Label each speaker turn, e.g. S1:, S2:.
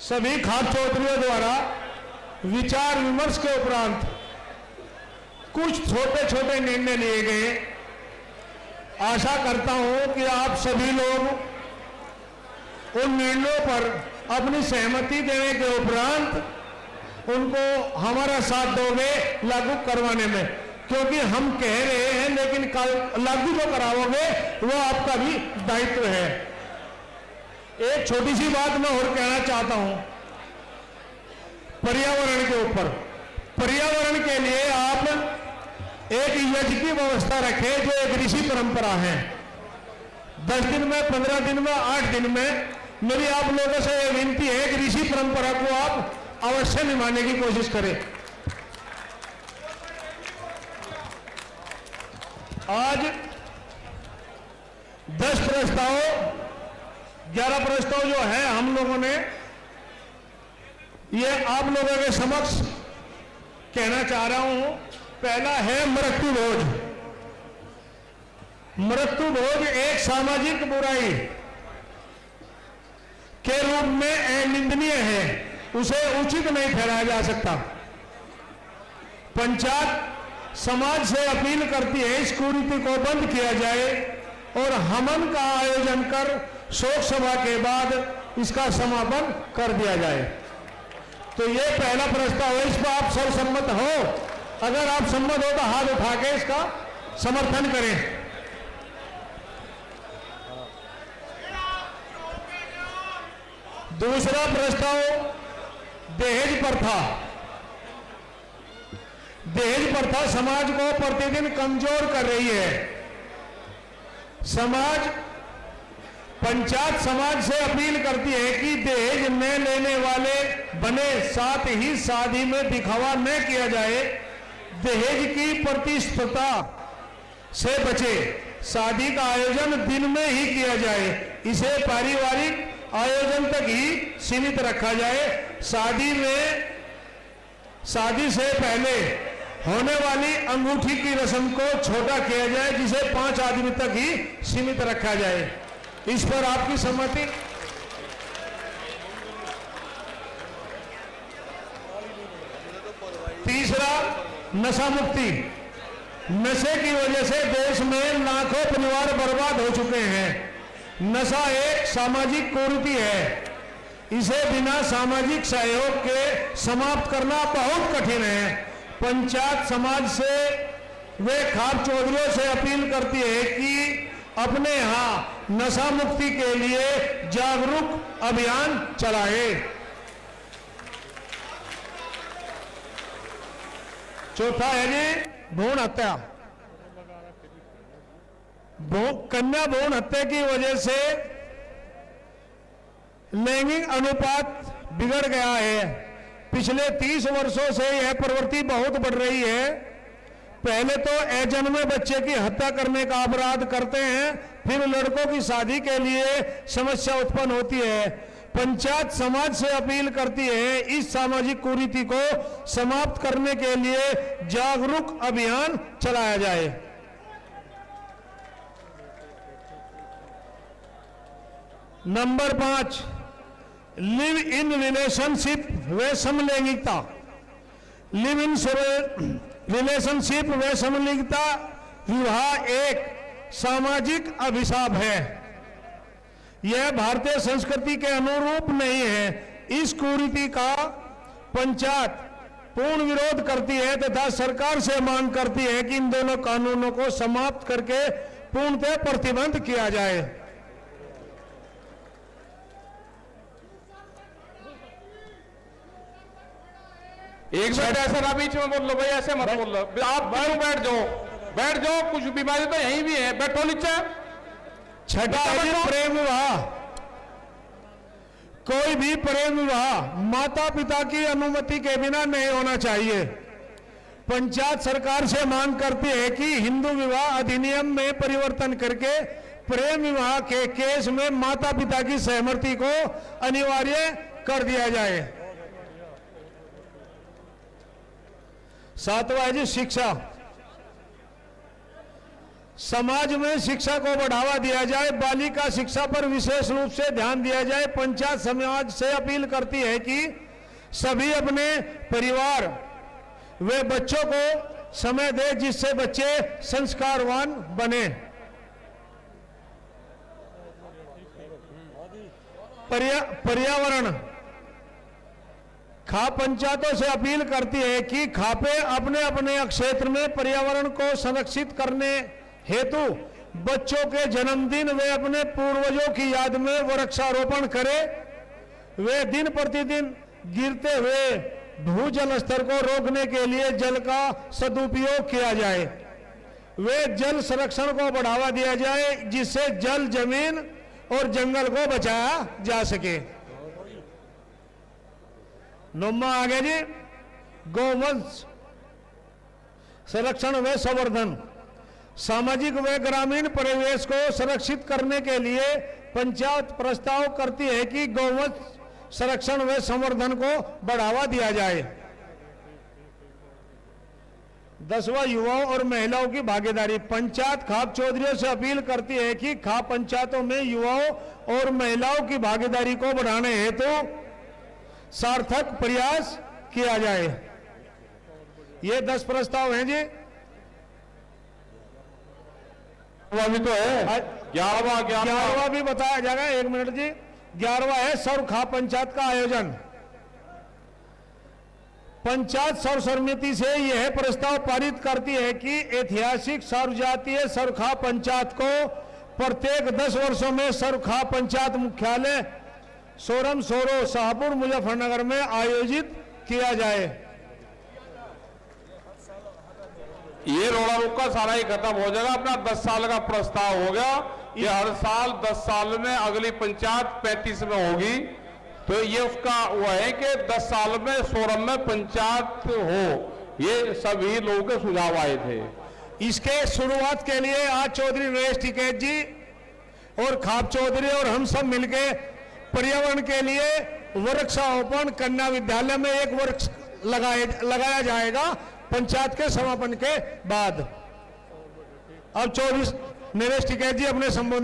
S1: सभी खाप चौधरियों द्वारा विचार विमर्श के उपरांत कुछ छोटे छोटे निर्णय लिए गए। आशा करता हूं कि आप सभी लोग उन निर्णयों पर अपनी सहमति देने के उपरांत उनको हमारा साथ दोगे लागू करवाने में, क्योंकि हम कह रहे हैं लेकिन लागू जो कराओगे वो आपका भी दायित्व है। एक छोटी सी बात मैं और कहना चाहता हूं पर्यावरण के ऊपर। पर्यावरण के लिए आप एक यज्ञ की व्यवस्था रखें जो एक ऋषि परंपरा है। 10 दिन में, 15 दिन में, 8 दिन में मेरी आप लोगों से यह विनती है कि ऋषि परंपरा को आप अवश्य निभाने की कोशिश करें। आज 10 प्रस्ताव, 11 प्रस्ताव जो है हम लोगों ने ये आप लोगों के समक्ष कहना चाह रहा हूं। पहला है मृत्यु भोज। मृत्यु भोज एक सामाजिक बुराई के रूप में अनिंदनीय है, उसे उचित नहीं ठहराया जा सकता। पंचायत समाज से अपील करती है इस कुरीति को बंद किया जाए और हवन का आयोजन कर शोक सभा के बाद इसका समापन कर दिया जाए। तो ये पहला प्रस्ताव है, इस पर आप सब सम्मत हो? अगर आप सम्मत हो तो हाथ उठा के इसका समर्थन करें। दूसरा प्रस्ताव दहेज प्रथा। दहेज प्रथा समाज को प्रतिदिन कमजोर कर रही है। पंचायत समाज से अपील करती है कि दहेज न लेने वाले बने, साथ ही शादी में दिखावा न किया जाए। दहेज की प्रतिस्पर्धा से बचे। शादी का आयोजन दिन में ही किया जाए। इसे पारिवारिक आयोजन तक ही सीमित रखा जाए। शादी से पहले होने वाली अंगूठी की रस्म को छोटा किया जाए, जिसे 5 आदमी तक ही सीमित रखा जाए। इस पर आपकी सहमति? तीसरा नशा मुक्ति। नशे की वजह से देश में लाखों परिवार बर्बाद हो चुके हैं। नशा एक सामाजिक कुरीति है। इसे बिना सामाजिक सहयोग के समाप्त करना बहुत कठिन है। पंचायत समाज से वे खाप चौधरियों से अपील करती है कि अपने यहां नशा मुक्ति के लिए जागरूक अभियान चलाए। चौथा है जी भ्रूण हत्या। कन्या भ्रूण हत्या की वजह से लैंगिक अनुपात बिगड़ गया है। पिछले 30 वर्षों से यह प्रवृत्ति बहुत बढ़ रही है। पहले तो अजन्मे बच्चे की हत्या करने का अपराध करते हैं, फिर लड़कों की शादी के लिए समस्या उत्पन्न होती है। पंचायत समाज से अपील करती है इस सामाजिक कुरीति को समाप्त करने के लिए जागरूक अभियान चलाया जाए। नंबर 5, लिव इन रिलेशनशिप व समलैंगिकता। लिव इन रिलेशनशिप व समलैंगिकता विवाह एक सामाजिक अभिशाप है। यह भारतीय संस्कृति के अनुरूप नहीं है। इस कुरीति का पंचायत पूर्ण विरोध करती है तथा सरकार से मांग करती है कि इन दोनों कानूनों को समाप्त करके पूर्णतः प्रतिबंध किया जाए।
S2: एक मिनट ऐसे ना बीच में बोल लो भाई, ऐसे मत बोल लो। आप बैठ जाओ, बैठ जाओ। कुछ बीमारी तो यहीं भी है, बैठो नीचे।
S1: छठा है प्रेम विवाह। कोई भी प्रेम विवाह माता पिता की अनुमति के बिना नहीं होना चाहिए। पंचायत सरकार से मांग करती है कि हिंदू विवाह अधिनियम में परिवर्तन करके प्रेम विवाह के केस में माता पिता की सहमति को अनिवार्य कर दिया जाए। 7वां है जी शिक्षा। समाज में शिक्षा को बढ़ावा दिया जाए, बालिका शिक्षा पर विशेष रूप से ध्यान दिया जाए। पंचायत समाज से अपील करती है कि सभी अपने परिवार व बच्चों को समय दे, जिससे बच्चे संस्कारवान बने। पर्यावरण खाप पंचायतों से अपील करती है कि खापे अपने अपने क्षेत्र में पर्यावरण को संरक्षित करने हेतु बच्चों के जन्मदिन वे अपने पूर्वजों की याद में वृक्षारोपण करें। वे दिन प्रतिदिन गिरते हुए भूजल स्तर को रोकने के लिए जल का सदुपयोग किया जाए। वे जल संरक्षण को बढ़ावा दिया जाए, जिससे जल, जमीन और जंगल को बचाया जा सके। नौमा आगे जी, गौवंश संरक्षण व संवर्धन। सामाजिक व ग्रामीण परिवेश को संरक्षित करने के लिए पंचायत प्रस्ताव करती है कि गौवंश संरक्षण व संवर्धन को बढ़ावा दिया जाए। 10वां युवाओं और महिलाओं की भागीदारी। पंचायत खाप चौधरियों से अपील करती है कि खाप पंचायतों में युवाओं और महिलाओं की भागीदारी को बढ़ाने हेतु सार्थक प्रयास किया जाए। ये 10 प्रस्ताव हैं जी।
S2: अभी तो है 11वां
S1: भी बताया जाएगा, 1 मिनट जी। 11वां है सौर खाप पंचायत का आयोजन। पंचायत सौर समिति से यह प्रस्ताव पारित करती है कि ऐतिहासिक सर्वजातीय सौर खाप पंचायत को प्रत्येक 10 वर्षों में सौर खाप पंचायत मुख्यालय सोरम सोरो शाहपुर मुजफ्फरनगर में आयोजित किया जाए।
S2: ये रोड़ा रोका सारा ही खत्म हो जाएगा। अपना 10 साल का प्रस्ताव हो गया। ये हर साल 10 साल में अगली पंचायत 35 में होगी। तो ये उसका वो है कि 10 साल में सोरम में पंचायत हो। ये सभी लोगों के सुझाव आए थे।
S1: इसके शुरुआत के लिए आज चौधरी नरेश टिकैत जी और खाप चौधरी और हम सब मिलके पर्यावरण के लिए वृक्षारोपण कन्या विद्यालय में एक वृक्ष लगाया जाएगा पंचायत के समापन के बाद। अब 24 नरेश टिकैत जी अपने संबोधन